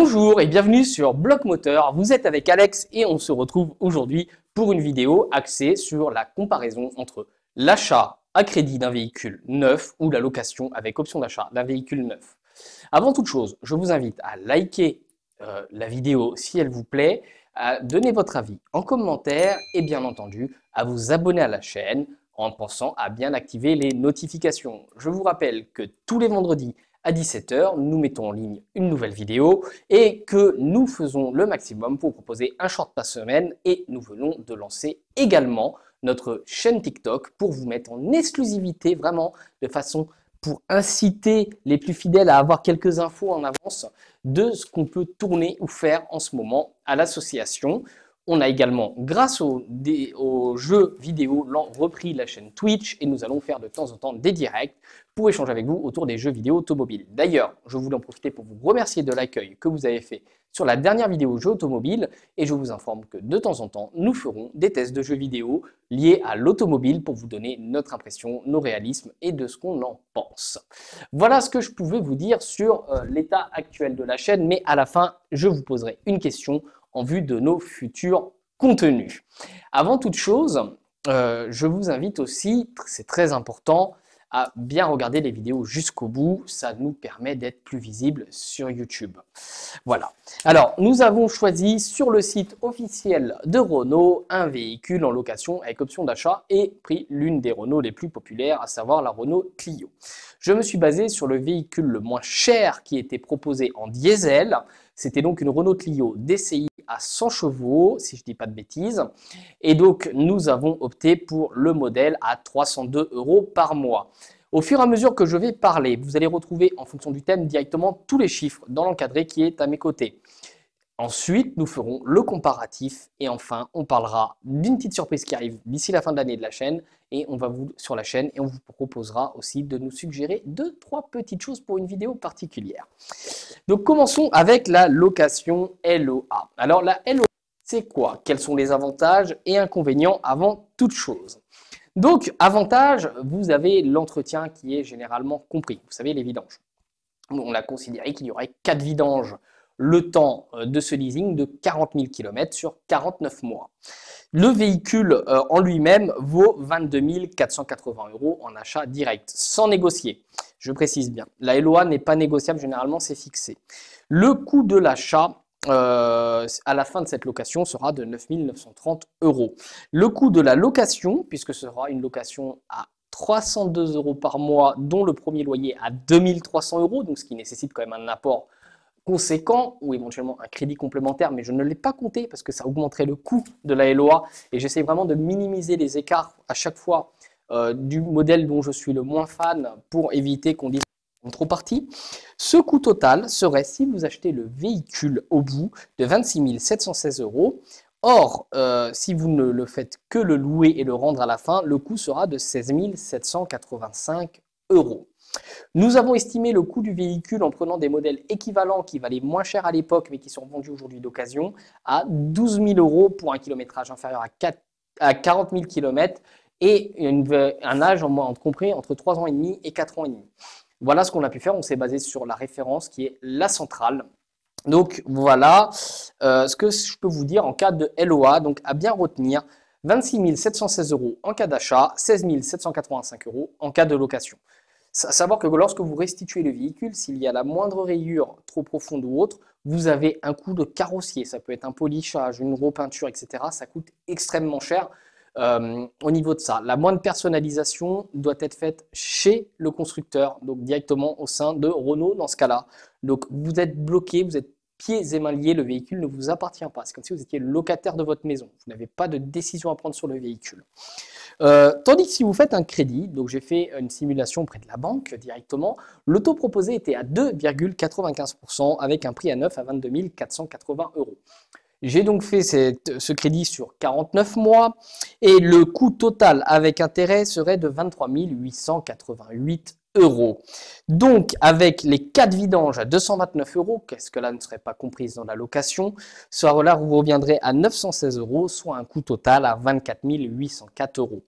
Bonjour et bienvenue sur Bloc Moteur, vous êtes avec Alex et on se retrouve aujourd'hui pour une vidéo axée sur la comparaison entre l'achat à crédit d'un véhicule neuf ou la location avec option d'achat d'un véhicule neuf. Avant toute chose, je vous invite à liker la vidéo si elle vous plaît, à donner votre avis en commentaire et bien entendu à vous abonner à la chaîne en pensant à bien activer les notifications. Je vous rappelle que tous les vendredis à 17 h, nous mettons en ligne une nouvelle vidéo et que nous faisons le maximum pour proposer un short par semaine et nous venons de lancer également notre chaîne TikTok pour vous mettre en exclusivité vraiment de façon pour inciter les plus fidèles à avoir quelques infos en avance de ce qu'on peut tourner ou faire en ce moment à l'association. On a également, grâce aux jeux vidéo, repris la chaîne Twitch et nous allons faire de temps en temps des directs pour échanger avec vous autour des jeux vidéo automobiles. D'ailleurs, je voulais en profiter pour vous remercier de l'accueil que vous avez fait sur la dernière vidéo jeux automobiles et je vous informe que de temps en temps, nous ferons des tests de jeux vidéo liés à l'automobile pour vous donner notre impression, nos réalismes et de ce qu'on en pense. Voilà ce que je pouvais vous dire sur l'état actuel de la chaîne, mais à la fin, je vous poserai une question en vue de nos futurs contenus. Avant toute chose, je vous invite aussi, c'est très important, à bien regarder les vidéos jusqu'au bout. Ça nous permet d'être plus visibles sur YouTube. Voilà. Alors, nous avons choisi sur le site officiel de Renault un véhicule en location avec option d'achat et pris l'une des Renault les plus populaires, à savoir la Renault Clio. Je me suis basé sur le véhicule le moins cher qui était proposé en diesel. C'était donc une Renault Clio DCI à 100 chevaux, si je ne dis pas de bêtises. Et donc, nous avons opté pour le modèle à 302 € par mois. Au fur et à mesure que je vais parler, vous allez retrouver en fonction du thème directement tous les chiffres dans l'encadré qui est à mes côtés. Ensuite, nous ferons le comparatif et enfin, on parlera d'une petite surprise qui arrive d'ici la fin de l'année de la chaîne et on va sur la chaîne et on vous proposera aussi de nous suggérer 2-3 petites choses pour une vidéo particulière. Donc, commençons avec la location LOA. Alors, la LOA, c'est quoi? Quels sont les avantages et inconvénients avant toute chose? Donc, avantage, vous avez l'entretien qui est généralement compris. Vous savez, les vidanges. On a considéré qu'il y aurait 4 vidanges le temps de ce leasing de 40 000 km sur 49 mois. Le véhicule en lui-même vaut 22 480 € en achat direct, sans négocier. Je précise bien, la LOA n'est pas négociable, généralement c'est fixé. Le coût de l'achat à la fin de cette location sera de 9 930 €. Le coût de la location, puisque ce sera une location à 302 € par mois, dont le premier loyer à 2 300 €, donc ce qui nécessite quand même un apport conséquent ou éventuellement un crédit complémentaire, mais je ne l'ai pas compté parce que ça augmenterait le coût de la LOA et j'essaie vraiment de minimiser les écarts à chaque fois du modèle dont je suis le moins fan pour éviter qu'on dise trop parti. Ce coût total serait, si vous achetez le véhicule au bout, de 26 716 €. Or, si vous ne le faites que le louer et le rendre à la fin, le coût sera de 16 785 €. Nous avons estimé le coût du véhicule en prenant des modèles équivalents qui valaient moins cher à l'époque mais qui sont vendus aujourd'hui d'occasion à 12 000 € pour un kilométrage inférieur à 40 000 km et un âge compris entre 3 ans et demi et 4 ans et demi. Voilà ce qu'on a pu faire, on s'est basé sur la référence qui est la centrale. Donc voilà ce que je peux vous dire en cas de LOA, donc à bien retenir 26 716 € en cas d'achat, 16 785 € en cas de location. À savoir que lorsque vous restituez le véhicule, s'il y a la moindre rayure trop profonde ou autre, vous avez un coût de carrossier. Ça peut être un polissage, une repeinture, etc. Ça coûte extrêmement cher au niveau de ça. La moindre personnalisation doit être faite chez le constructeur, donc directement au sein de Renault dans ce cas-là. Donc vous êtes bloqué, vous êtes pieds et mains liés, le véhicule ne vous appartient pas. C'est comme si vous étiez locataire de votre maison. Vous n'avez pas de décision à prendre sur le véhicule. Tandis que si vous faites un crédit, donc j'ai fait une simulation auprès de la banque directement, le taux proposé était à 2,95% avec un prix à neuf à 22 480 €. J'ai donc fait ce crédit sur 49 mois et le coût total avec intérêt serait de 23 888 €. Donc, avec les 4 vidanges à 229 €, qu'est-ce que là ne serait pas comprise dans la location, soit là vous reviendrez à 916 €, soit un coût total à 24 804 €.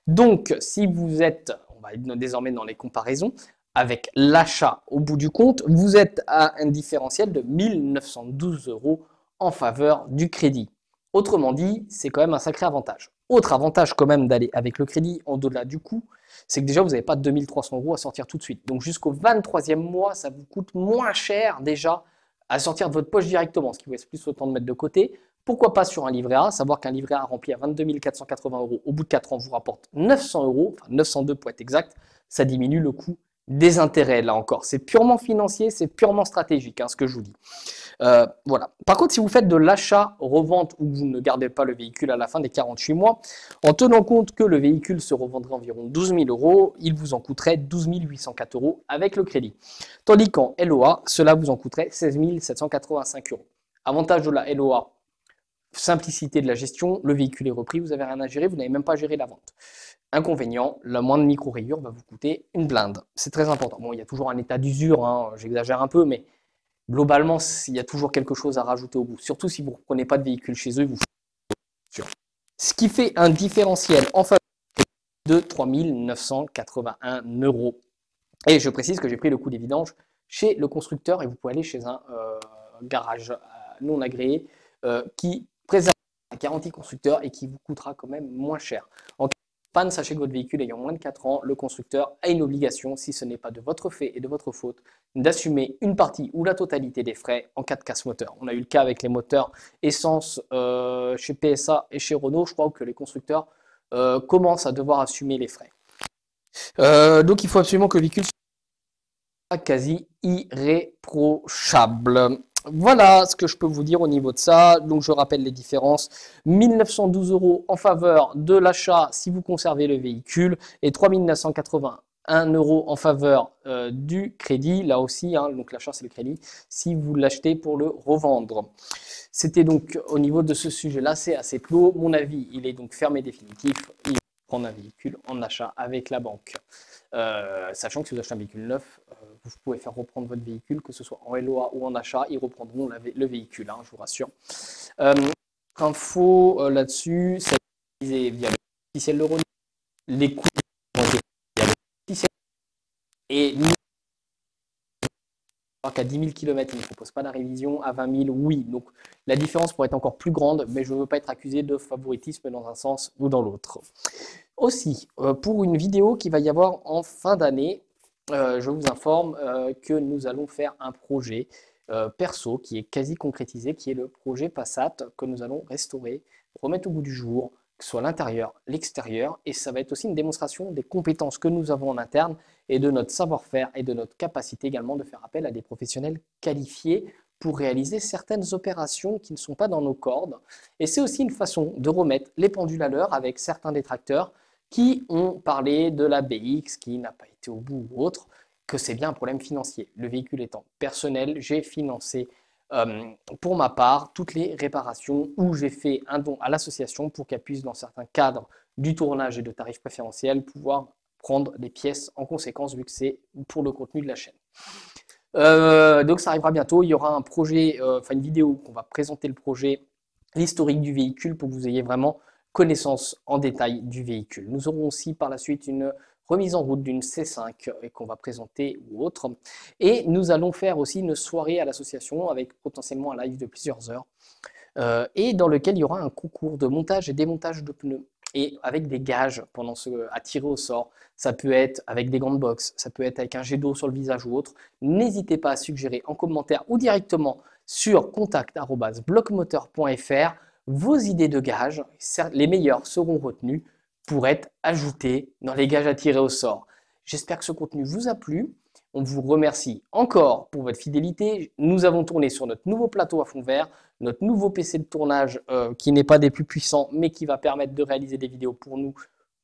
Donc, si vous êtes, on va être désormais dans les comparaisons, avec l'achat au bout du compte, vous êtes à un différentiel de 1912 € en faveur du crédit. Autrement dit, c'est quand même un sacré avantage. Autre avantage quand même d'aller avec le crédit en delà du coût, c'est que déjà vous n'avez pas 2300 € à sortir tout de suite. Donc jusqu'au 23e mois, ça vous coûte moins cher déjà à sortir de votre poche directement, ce qui vous laisse plus le temps de mettre de côté. Pourquoi pas sur un livret A, savoir qu'un livret A rempli à 22 480 € au bout de 4 ans vous rapporte 900 €, enfin 902 pour être exact, ça diminue le coût des intérêts là encore. C'est purement financier, c'est purement stratégique ce que je vous dis. Voilà. Par contre, si vous faites de l'achat-revente ou vous ne gardez pas le véhicule à la fin des 48 mois, en tenant compte que le véhicule se revendrait environ 12 000 €, il vous en coûterait 12 804 € avec le crédit. Tandis qu'en LOA, cela vous en coûterait 16 785 €. Avantage de la LOA, simplicité de la gestion, le véhicule est repris, vous n'avez rien à gérer, vous n'avez même pas géré la vente. Inconvénient, la moindre micro-rayure va vous coûter une blinde. C'est très important. Bon, il y a toujours un état d'usure, j'exagère un peu, mais globalement, il y a toujours quelque chose à rajouter au bout. Surtout si vous ne reprenez pas de véhicule chez eux, vous faites. Ce qui fait un différentiel en faveur de 3 981 €. Et je précise que j'ai pris le coût des vidanges chez le constructeur et vous pouvez aller chez un garage non agréé qui préserve la garantie constructeur et qui vous coûtera quand même moins cher. En cas de panne, sachez que votre véhicule ayant moins de 4 ans, le constructeur a une obligation, si ce n'est pas de votre fait et de votre faute, d'assumer une partie ou la totalité des frais en cas de casse moteur. On a eu le cas avec les moteurs essence chez PSA et chez Renault. Je crois que les constructeurs commencent à devoir assumer les frais. Donc il faut absolument que le véhicule soit quasi irréprochable. Voilà ce que je peux vous dire au niveau de ça. Donc je rappelle les différences. 1912 € en faveur de l'achat si vous conservez le véhicule et 3 981 € en faveur du crédit. Là aussi, donc l'achat c'est le crédit si vous l'achetez pour le revendre. C'était donc au niveau de ce sujet-là, c'est assez clos. Mon avis, il est donc fermé définitif. Il faut prendre un véhicule en achat avec la banque. Sachant que si vous achetez un véhicule neuf, vous pouvez faire reprendre votre véhicule, que ce soit en LOA ou en achat, ils reprendront le véhicule, je vous rassure. Info là-dessus, c'est réalisé via le officiel de Renault, les coûts via le officiel et qu'à 10 000 km, il ne propose pas la révision, à 20 000, oui. Donc la différence pourrait être encore plus grande, mais je ne veux pas être accusé de favoritisme dans un sens ou dans l'autre. Aussi, pour une vidéo qui va y avoir en fin d'année, je vous informe que nous allons faire un projet perso qui est quasi concrétisé, qui est le projet Passat que nous allons restaurer, remettre au goût du jour, que ce soit l'intérieur, l'extérieur, et ça va être aussi une démonstration des compétences que nous avons en interne et de notre savoir-faire et de notre capacité également de faire appel à des professionnels qualifiés pour réaliser certaines opérations qui ne sont pas dans nos cordes. Et c'est aussi une façon de remettre les pendules à l'heure avec certains détracteurs qui ont parlé de la BX qui n'a pas été au bout ou autre, que c'est bien un problème financier. Le véhicule étant personnel, j'ai financé pour ma part toutes les réparations où j'ai fait un don à l'association pour qu'elle puisse, dans certains cadres du tournage et de tarifs préférentiels, pouvoir prendre des pièces en conséquence vu que c'est pour le contenu de la chaîne. Donc ça arrivera bientôt, il y aura un projet, une vidéo où on va présenter le projet, l'historique du véhicule pour que vous ayez vraiment connaissance en détail du véhicule. Nous aurons aussi par la suite une remise en route d'une C5 qu'on va présenter ou autre. Et nous allons faire aussi une soirée à l'association avec potentiellement un live de plusieurs heures et dans lequel il y aura un concours de montage et démontage de pneus et avec des gages à tirer au sort. Ça peut être avec des grandes box, ça peut être avec un jet d'eau sur le visage ou autre. N'hésitez pas à suggérer en commentaire ou directement sur contact@blockmoteur.fr vos idées de gages. Les meilleurs seront retenus pour être ajoutés dans les gages à tirer au sort. J'espère que ce contenu vous a plu. On vous remercie encore pour votre fidélité. Nous avons tourné sur notre nouveau plateau à fond vert, notre nouveau PC de tournage qui n'est pas des plus puissants, mais qui va permettre de réaliser des vidéos pour nous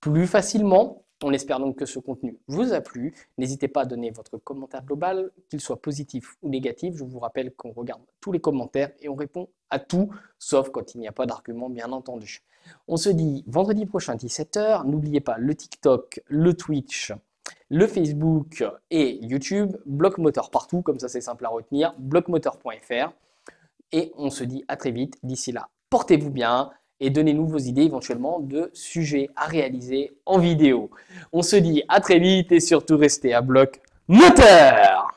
plus facilement. On espère donc que ce contenu vous a plu. N'hésitez pas à donner votre commentaire global, qu'il soit positif ou négatif. Je vous rappelle qu'on regarde tous les commentaires et on répond à tout, sauf quand il n'y a pas d'argument, bien entendu. On se dit vendredi prochain 17 h. N'oubliez pas le TikTok, le Twitch, le Facebook et YouTube. Bloc Moteur partout, comme ça c'est simple à retenir. Blockmoteur.fr. Et on se dit à très vite. D'ici là, portez-vous bien et donnez-nous vos idées éventuellement de sujets à réaliser en vidéo. On se dit à très vite et surtout restez à bloc moteur.